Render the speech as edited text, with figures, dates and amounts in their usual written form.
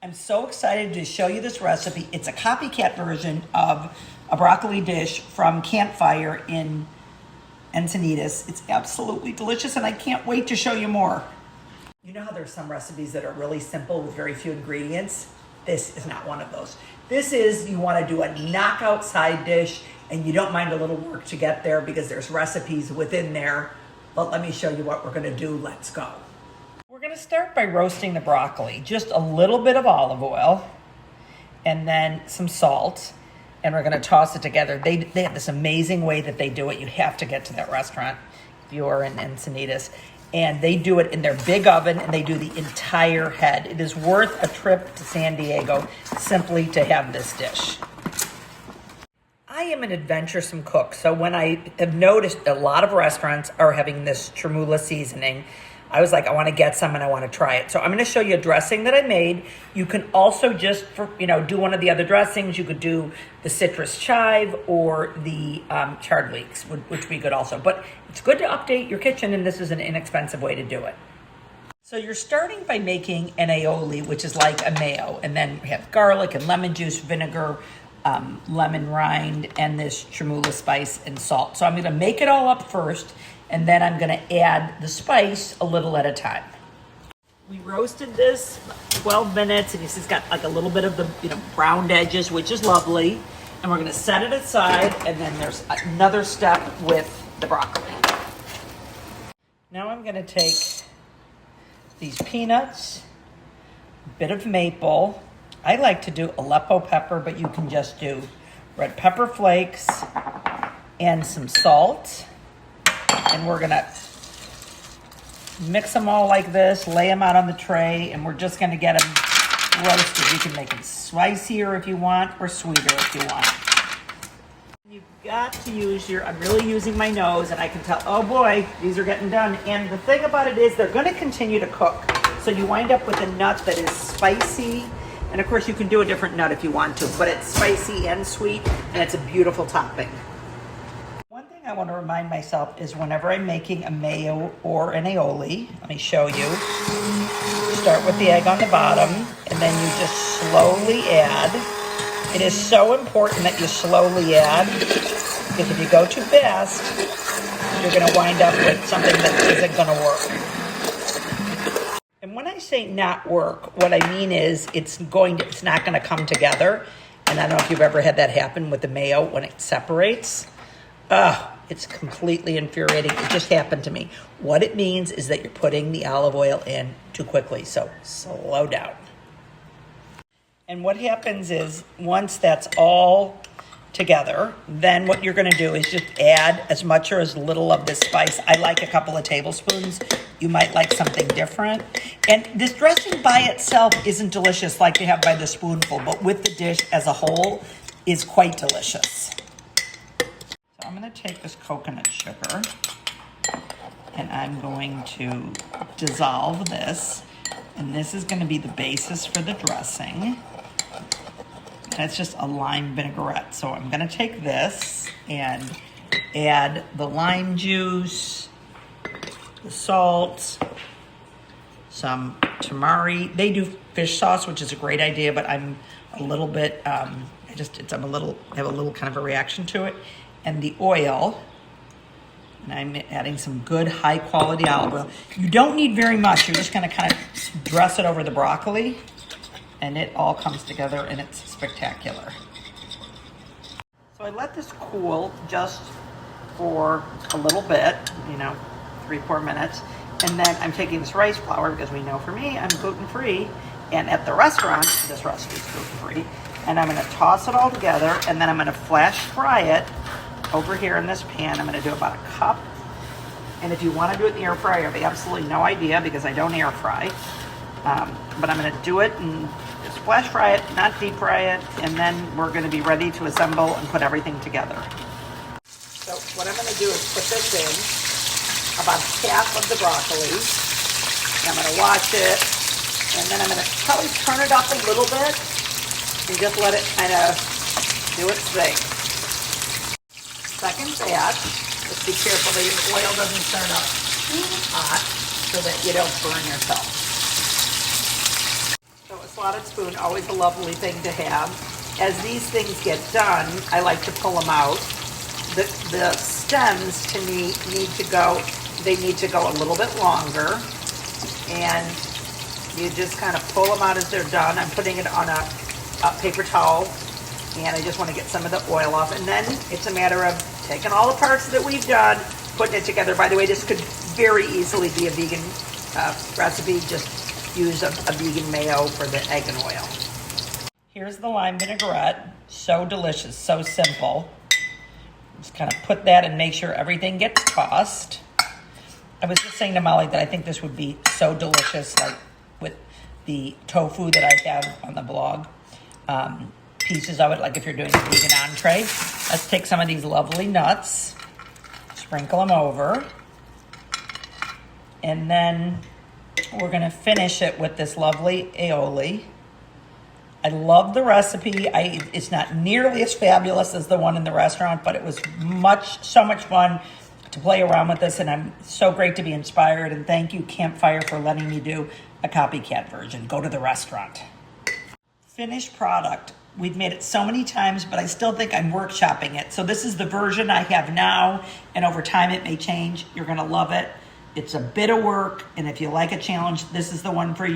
I'm so excited to show you this recipe. It's a copycat version of a broccoli dish from Campfire in Encinitas. It's absolutely delicious and I can't wait to show you more. You know how there's some recipes that are really simple with very few ingredients? This is not one of those. This is, you want to do a knockout side dish and you don't mind a little work to get there because there's recipes within there. But let me show you what we're going to do. Let's go. We're going to start by roasting the broccoli. Just a little bit of olive oil and then some salt. And we're going to toss it together. They have this amazing way that they do it. You have to get to that restaurant if you're in Encinitas. And they do it in their big oven and they do the entire head. It is worth a trip to San Diego simply to have this dish. I am an adventuresome cook. So when I have noticed a lot of restaurants are having this Chermoula seasoning, I was like, I want to get some and I want to try it. So I'm going to show you a dressing that I made. You can also just, do one of the other dressings. You could do the citrus chive or the charred leeks, which would be good also. But it's good to update your kitchen, and this is an inexpensive way to do it. So you're starting by making an aioli, which is like a mayo. And then we have garlic and lemon juice, vinegar, lemon rind, and this Chermoula spice and salt. So I'm going to make it all up first. And then I'm gonna add the spice a little at a time. We roasted this 12 minutes and it's got like a little bit of the browned edges, which is lovely. And we're gonna set it aside, and then there's another step with the broccoli. Now I'm gonna take these peanuts, a bit of maple. I like to do Aleppo pepper, but you can just do red pepper flakes and some salt. And we're gonna mix them all like this, lay them out on the tray, and we're just gonna get them roasted. You can make them spicier if you want, or sweeter if you want. You've got to use I'm really using my nose, and I can tell, oh boy, these are getting done. And the thing about it is they're gonna continue to cook. So you wind up with a nut that is spicy, and of course you can do a different nut if you want to, but it's spicy and sweet, and it's a beautiful topping. I want to remind myself is whenever I'm making a mayo or an aioli, let me show you. Start with the egg on the bottom, and then you just slowly add. It is so important that you slowly add, because if you go too fast, you're going to wind up with something that isn't going to work. And when I say not work, what I mean is it's not going to come together. And I don't know if you've ever had that happen with the mayo when it separates. It's completely infuriating. It just happened to me. What it means is that you're putting the olive oil in too quickly, so slow down. And what happens is once that's all together, then what you're going to do is just add as much or as little of this spice. I like a couple of tablespoons. You might like something different. And this dressing by itself isn't delicious like you have by the spoonful, but with the dish as a whole is quite delicious. I'm going to take this coconut sugar and I'm going to dissolve this, and this is going to be the basis for the dressing. And it's just a lime vinaigrette. So I'm going to take this and add the lime juice, the salt, some tamari. They do fish sauce, which is a great idea, but I'm a little bit, I have a little kind of a reaction to it. And the oil, and I'm adding some good high quality olive oil. You don't need very much. You're just gonna kind of dress it over the broccoli, and it all comes together and it's spectacular. So I let this cool just for a little bit, 3-4 minutes. And then I'm taking this rice flour because we know for me, I'm gluten-free. And at the restaurant, this recipe is gluten-free. And I'm gonna toss it all together, and then I'm gonna flash fry it over here in this pan. I'm going to do about a cup. And if you want to do it in the air fryer, I have absolutely no idea because I don't air fry. But I'm going to do it and just flash fry it, not deep fry it. And then we're going to be ready to assemble and put everything together. So what I'm going to do is put this in, about half of the broccoli. I'm going to wash it. And then I'm going to probably turn it up a little bit and just let it kind of do its thing. Second batch, just be careful that your oil doesn't turn up too hot so that you don't burn yourself. So a slotted spoon, always a lovely thing to have. As these things get done, I like to pull them out. The stems to me need to go a little bit longer. And you just kind of pull them out as they're done. I'm putting it on a paper towel, and I just want to get some of the oil off. And then it's a matter of taking all the parts that we've done, putting it together. By the way, this could very easily be a vegan recipe. Just use a vegan mayo for the egg and oil. Here's the lime vinaigrette. So delicious, so simple. Just kind of put that and make sure everything gets tossed. I was just saying to Molly that I think this would be so delicious, like with the tofu that I have on the blog. Pieces of it, like if you're doing a vegan entree. Let's take some of these lovely nuts, sprinkle them over, and then we're gonna finish it with this lovely aioli. I love the recipe. It's not nearly as fabulous as the one in the restaurant, but it was so much fun to play around with this, and I'm so great to be inspired. And thank you, Campfire, for letting me do a copycat version. Go to the restaurant. Finished product. We've made it so many times, but I still think I'm workshopping it. So this is the version I have now, and over time it may change. You're gonna love it. It's a bit of work, and if you like a challenge, this is the one for you.